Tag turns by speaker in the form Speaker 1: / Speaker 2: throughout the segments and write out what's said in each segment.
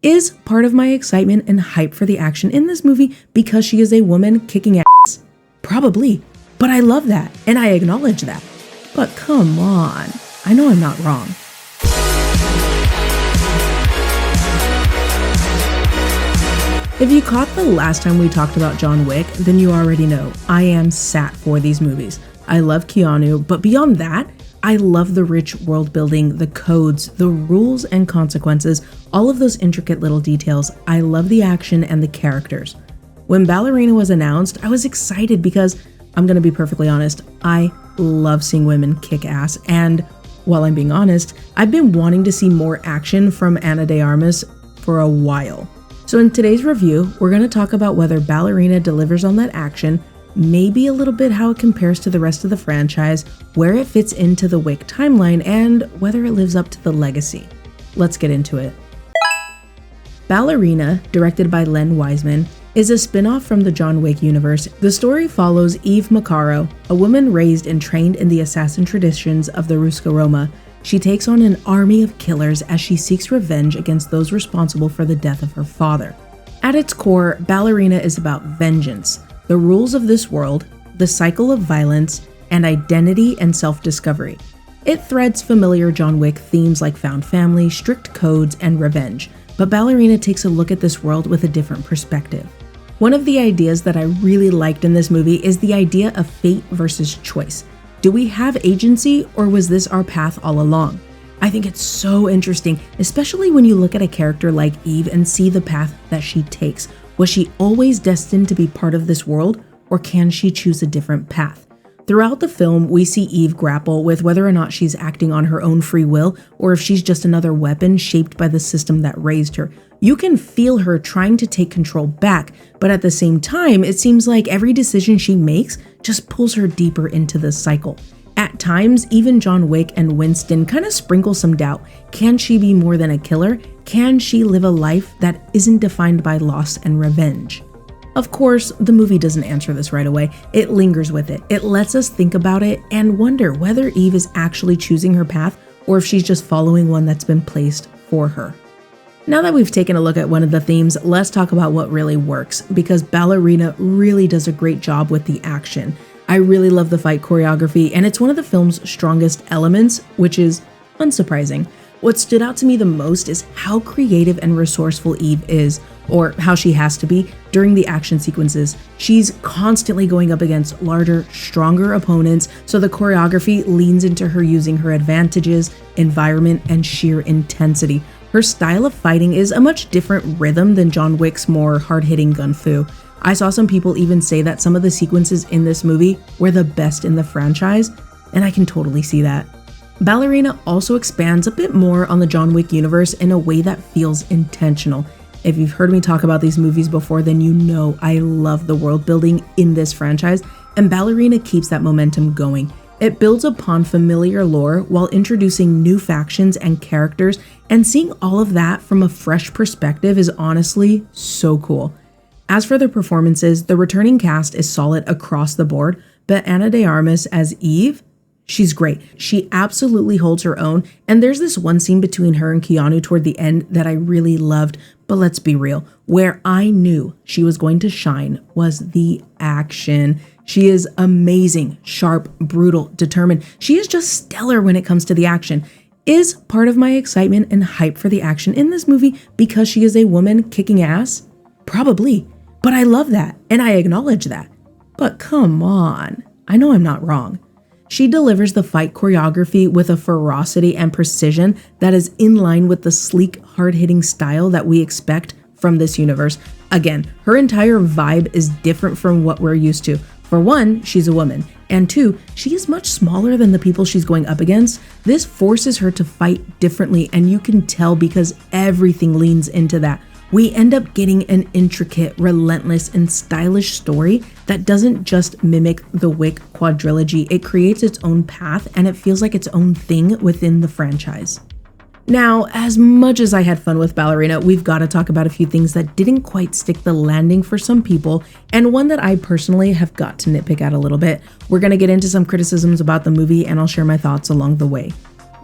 Speaker 1: Is part of my excitement and hype for the action in this movie because she is a woman kicking ass? Probably, but I love that and I acknowledge that. But come on, I know I'm not wrong. If you caught the last time we talked about John Wick, then you already know I am sat for these movies. I love Keanu, but beyond that, I love the rich world building, the codes, the rules and consequences, all of those intricate little details. I love the action and the characters. When Ballerina was announced, I was excited because, I'm gonna be perfectly honest, I love seeing women kick ass, and while I'm being honest, I've been wanting to see more action from Ana de Armas for a while. So in today's review, we're gonna talk about whether Ballerina delivers on that action, maybe a little bit how it compares to the rest of the franchise, where it fits into the Wick timeline, and whether it lives up to the legacy. Let's get into it. Ballerina, directed by Len Wiseman, is a spin-off from the John Wick universe. The story follows Eve Maccaro, a woman raised and trained in the assassin traditions of the Ruska Roma. She takes on an army of killers as she seeks revenge against those responsible for the death of her father. At its core, Ballerina is about vengeance, the rules of this world, the cycle of violence, and identity and self-discovery. It threads familiar John Wick themes like found family, strict codes, and revenge, but Ballerina takes a look at this world with a different perspective. One of the ideas that I really liked in this movie is the idea of fate versus choice. Do we have agency, or was this our path all along? I think it's so interesting, especially when you look at a character like Eve and see the path that she takes. Was she always destined to be part of this world, or can she choose a different path? Throughout the film, we see Eve grapple with whether or not she's acting on her own free will, or if she's just another weapon shaped by the system that raised her. You can feel her trying to take control back, but at the same time, it seems like every decision she makes just pulls her deeper into the cycle. At times, even John Wick and Winston kind of sprinkle some doubt. Can she be more than a killer? Can she live a life that isn't defined by loss and revenge? Of course, the movie doesn't answer this right away. It lingers with it. It lets us think about it and wonder whether Eve is actually choosing her path or if she's just following one that's been placed for her. Now that we've taken a look at one of the themes, let's talk about what really works, because Ballerina really does a great job with the action. I really love the fight choreography, and it's one of the film's strongest elements, which is unsurprising. What stood out to me the most is how creative and resourceful Eve is, or how she has to be, during the action sequences. She's constantly going up against larger, stronger opponents, so the choreography leans into her using her advantages, environment, and sheer intensity. Her style of fighting is a much different rhythm than John Wick's more hard-hitting gun-fu. I saw some people even say that some of the sequences in this movie were the best in the franchise, and I can totally see that. Ballerina also expands a bit more on the John Wick universe in a way that feels intentional. If you've heard me talk about these movies before, then you know I love the world building in this franchise, and Ballerina keeps that momentum going. It builds upon familiar lore while introducing new factions and characters, and seeing all of that from a fresh perspective is honestly so cool. As for the performances, the returning cast is solid across the board, but Ana de Armas as Eve, she's great. She absolutely holds her own, and there's this one scene between her and Keanu toward the end that I really loved, but let's be real, where I knew she was going to shine was the action. She is amazing, sharp, brutal, determined. She is just stellar when it comes to the action. Is part of my excitement and hype for the action in this movie because she is a woman kicking ass? Probably, but I love that and I acknowledge that. But come on, I know I'm not wrong. She delivers the fight choreography with a ferocity and precision that is in line with the sleek, hard-hitting style that we expect from this universe. Again, her entire vibe is different from what we're used to. For one, she's a woman, and two, she is much smaller than the people she's going up against. This forces her to fight differently, and you can tell because everything leans into that. We end up getting an intricate, relentless, and stylish story that doesn't just mimic the Wick quadrilogy. It creates its own path, and it feels like its own thing within the franchise. Now, as much as I had fun with Ballerina, we've got to talk about a few things that didn't quite stick the landing for some people, and one that I personally have got to nitpick at a little bit. We're going to get into some criticisms about the movie, and I'll share my thoughts along the way.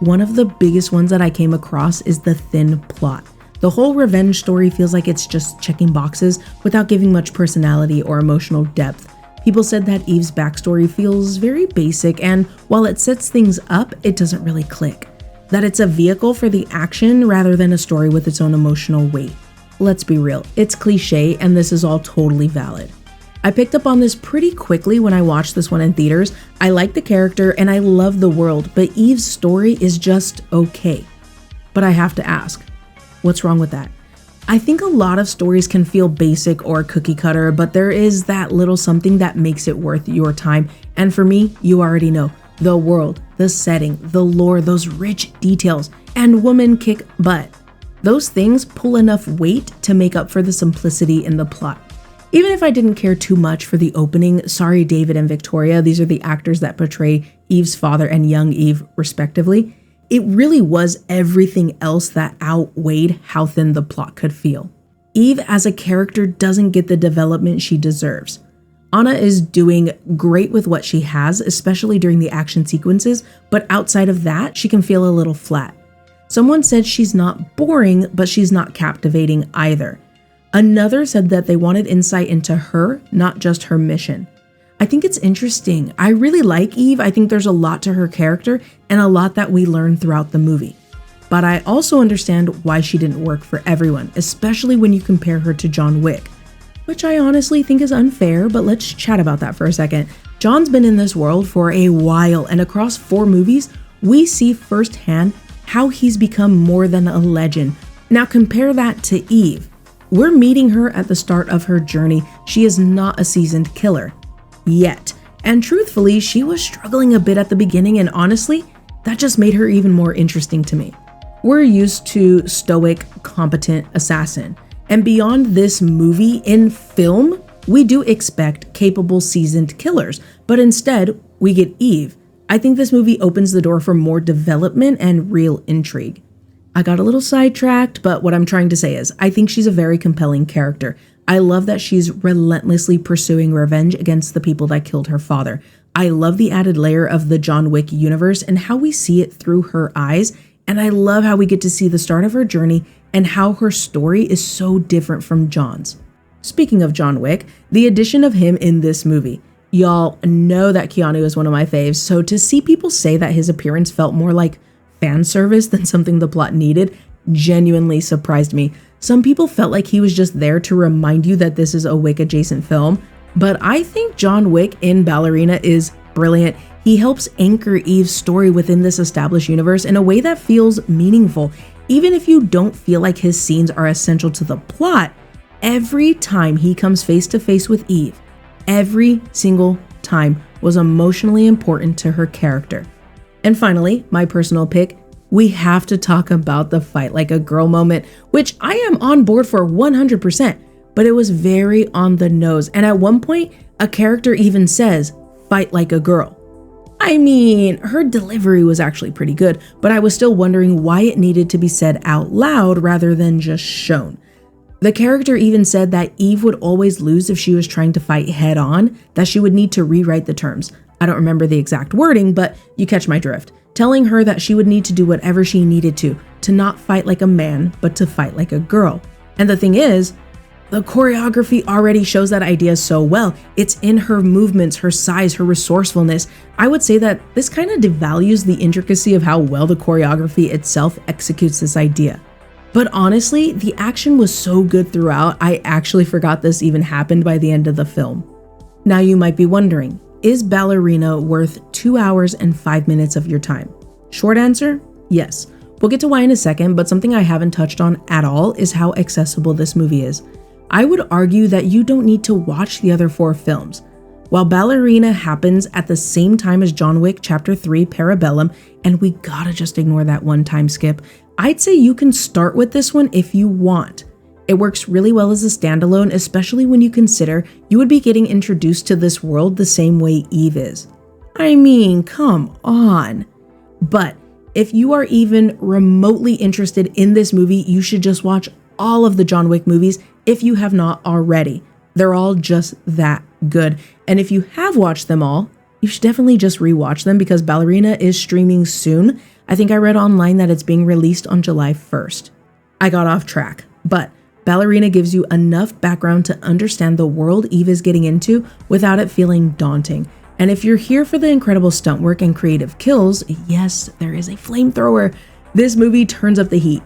Speaker 1: One of the biggest ones that I came across is the thin plot. The whole revenge story feels like it's just checking boxes without giving much personality or emotional depth. People said that Eve's backstory feels very basic, and while it sets things up, it doesn't really click. That it's a vehicle for the action rather than a story with its own emotional weight. Let's be real, it's cliche, and this is all totally valid. I picked up on this pretty quickly when I watched this one in theaters. I like the character and I love the world, but Eve's story is just okay. But I have to ask, what's wrong with that? I think a lot of stories can feel basic or cookie cutter, but there is that little something that makes it worth your time. And for me, you already know, the world, the setting, the lore, those rich details, and women kick butt. Those things pull enough weight to make up for the simplicity in the plot. Even if I didn't care too much for the opening, sorry David and Victoria, these are the actors that portray Eve's father and young Eve respectively, it really was everything else that outweighed how thin the plot could feel. Eve as a character doesn't get the development she deserves. Ana is doing great with what she has, especially during the action sequences, but outside of that, she can feel a little flat. Someone said she's not boring, but she's not captivating either. Another said that they wanted insight into her, not just her mission. I think it's interesting. I really like Eve. I think there's a lot to her character and a lot that we learn throughout the movie. But I also understand why she didn't work for everyone, especially when you compare her to John Wick, which I honestly think is unfair, but let's chat about that for a second. John's been in this world for a while, and across 4 movies, we see firsthand how he's become more than a legend. Now compare that to Eve. We're meeting her at the start of her journey. She is not a seasoned killer. Yet. And truthfully, she was struggling a bit at the beginning, and honestly, that just made her even more interesting to me. We're used to stoic, competent assassin. And beyond this movie, in film, we do expect capable, seasoned killers, but instead, we get Eve. I think this movie opens the door for more development and real intrigue. I got a little sidetracked, but what I'm trying to say is, I think she's a very compelling character. I love that she's relentlessly pursuing revenge against the people that killed her father. I love the added layer of the John Wick universe and how we see it through her eyes, and I love how we get to see the start of her journey and how her story is so different from John's. Speaking of John Wick, the addition of him in this movie. Y'all know that Keanu is one of my faves, so to see people say that his appearance felt more like fan service than something the plot needed genuinely surprised me. Some people felt like he was just there to remind you that this is a Wick adjacent film, but I think John Wick in Ballerina is brilliant. He helps anchor Eve's story within this established universe in a way that feels meaningful. Even if you don't feel like his scenes are essential to the plot, every time he comes face to face with Eve, every single time was emotionally important to her character. And finally, my personal pick, we have to talk about the fight like a girl moment, which I am on board for 100%, but it was very on the nose. And at one point, a character even says, "Fight like a girl." I mean, her delivery was actually pretty good, but I was still wondering why it needed to be said out loud rather than just shown. The character even said that Eve would always lose if she was trying to fight head on, that she would need to rewrite the terms. I don't remember the exact wording, but you catch my drift. Telling her that she would need to do whatever she needed to not fight like a man, but to fight like a girl. And the thing is, the choreography already shows that idea so well. It's in her movements, her size, her resourcefulness. I would say that this kind of devalues the intricacy of how well the choreography itself executes this idea. But honestly, the action was so good throughout, I actually forgot this even happened by the end of the film. Now you might be wondering, is Ballerina worth 2 hours and 5 minutes of your time? Short answer, yes. We'll get to why in a second, but something I haven't touched on at all is how accessible this movie is. I would argue that you don't need to watch the other 4 films. While Ballerina happens at the same time as John Wick Chapter 3 Parabellum, and we gotta just ignore that one time skip, I'd say you can start with this one if you want. It works really well as a standalone, especially when you consider you would be getting introduced to this world the same way Eve is. I mean, come on. But if you are even remotely interested in this movie, you should just watch all of the John Wick movies if you have not already. They're all just that good. And if you have watched them all, you should definitely just rewatch them because Ballerina is streaming soon. I think I read online that it's being released on July 1st. I got off track, but Ballerina gives you enough background to understand the world Eve is getting into without it feeling daunting. And if you're here for the incredible stunt work and creative kills, yes, there is a flamethrower, this movie turns up the heat.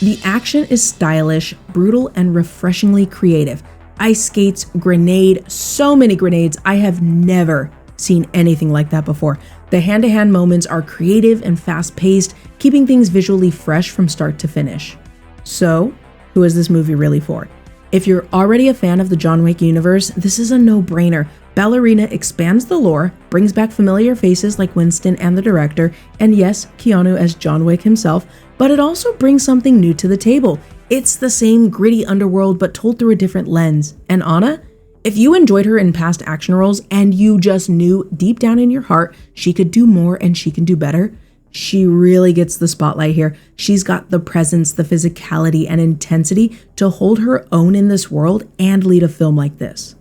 Speaker 1: The action is stylish, brutal, and refreshingly creative. Ice skates, grenade, so many grenades. I have never seen anything like that before. The hand-to-hand moments are creative and fast-paced, keeping things visually fresh from start to finish. So, who is this movie really for? If you're already a fan of the John Wick universe, this is a no-brainer. Ballerina expands the lore, brings back familiar faces like Winston and the director, and yes, Keanu as John Wick himself, but it also brings something new to the table. It's the same gritty underworld but told through a different lens. And Ana? If you enjoyed her in past action roles and you just knew deep down in your heart she could do more and she can do better, she really gets the spotlight here. She's got the presence, the physicality, and intensity to hold her own in this world and lead a film like this.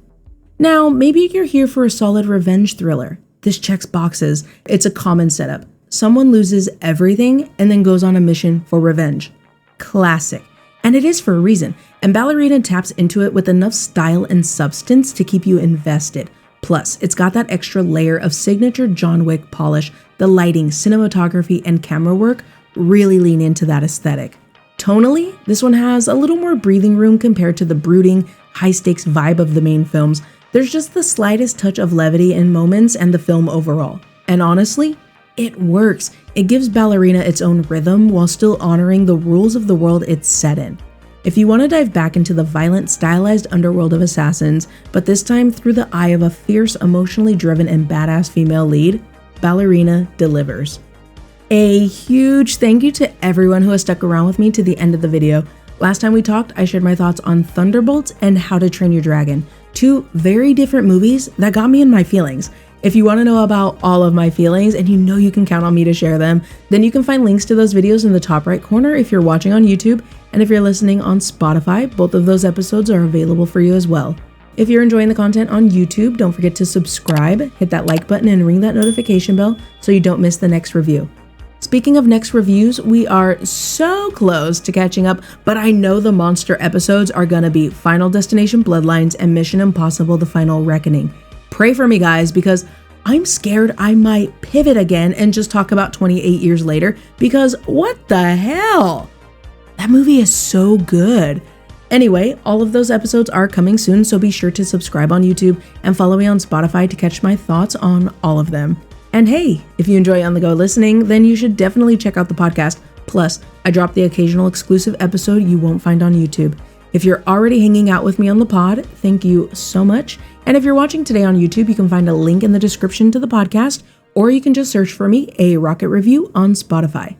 Speaker 1: Now, maybe you're here for a solid revenge thriller. This checks boxes. It's a common setup. Someone loses everything and then goes on a mission for revenge. Classic. And it is for a reason. And Ballerina taps into it with enough style and substance to keep you invested. Plus, it's got that extra layer of signature John Wick polish. The lighting, cinematography, and camera work really lean into that aesthetic. Tonally, this one has a little more breathing room compared to the brooding, high-stakes vibe of the main films. There's just the slightest touch of levity in moments and the film overall. And honestly, it works. It gives Ballerina its own rhythm while still honoring the rules of the world it's set in. If you want to dive back into the violent, stylized underworld of assassins, but this time through the eye of a fierce, emotionally driven, and badass female lead, Ballerina delivers. A huge thank you to everyone who has stuck around with me to the end of the video. Last time we talked, I shared my thoughts on Thunderbolts and How to Train Your Dragon, two very different movies that got me in my feelings. If you want to know about all of my feelings and you know you can count on me to share them, then you can find links to those videos in the top right corner if you're watching on YouTube, and if you're listening on Spotify, both of those episodes are available for you as well. If you're enjoying the content on YouTube, don't forget to subscribe, hit that like button, and ring that notification bell so you don't miss the next review. Speaking of next reviews, we are so close to catching up, but I know the monster episodes are gonna be Final Destination Bloodlines and Mission Impossible: The Final Reckoning. Pray for me, guys, because I'm scared I might pivot again and just talk about 28 years later, because what the hell? That movie is so good. Anyway, all of those episodes are coming soon, so be sure to subscribe on YouTube and follow me on Spotify to catch my thoughts on all of them. And hey, if you enjoy On The Go listening, then you should definitely check out the podcast. Plus, I drop the occasional exclusive episode you won't find on YouTube. If you're already hanging out with me on the pod, thank you so much. And if you're watching today on YouTube, you can find a link in the description to the podcast, or you can just search for me, A Rocket Review, on Spotify.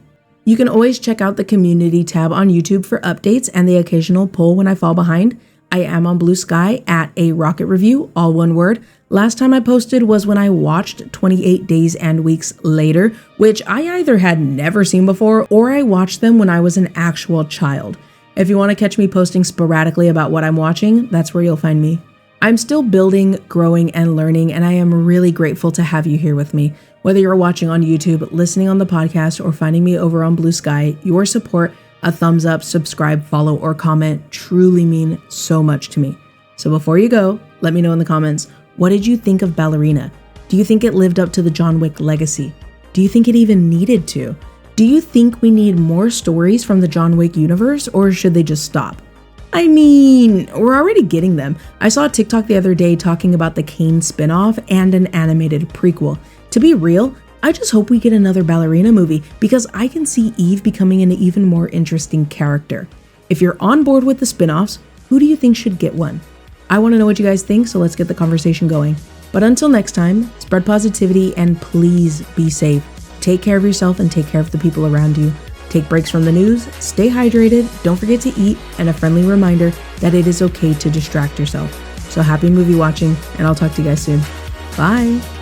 Speaker 1: You can always check out the community tab on YouTube for updates and the occasional poll when I fall behind. I am on Blue Sky at A Rocket Review, all one word. Last time I posted was when I watched 28 Days and Weeks Later, which I either had never seen before or I watched them when I was an actual child. If you want to catch me posting sporadically about what I'm watching, that's where you'll find me. I'm still building, growing, and learning, and I am really grateful to have you here with me. Whether you're watching on YouTube, listening on the podcast, or finding me over on Blue Sky, your support, a thumbs up, subscribe, follow, or comment truly mean so much to me. So before you go, let me know in the comments, what did you think of Ballerina? Do you think it lived up to the John Wick legacy? Do you think it even needed to? Do you think we need more stories from the John Wick universe, or should they just stop? I mean, we're already getting them. I saw a TikTok the other day talking about the Kane spinoff and an animated prequel. To be real, I just hope we get another Ballerina movie because I can see Eve becoming an even more interesting character. If you're on board with the spinoffs, who do you think should get one? I want to know what you guys think, so let's get the conversation going. But until next time, spread positivity and please be safe. Take care of yourself and take care of the people around you. Take breaks from the news, stay hydrated, don't forget to eat, and a friendly reminder that it is okay to distract yourself. So happy movie watching, and I'll talk to you guys soon. Bye!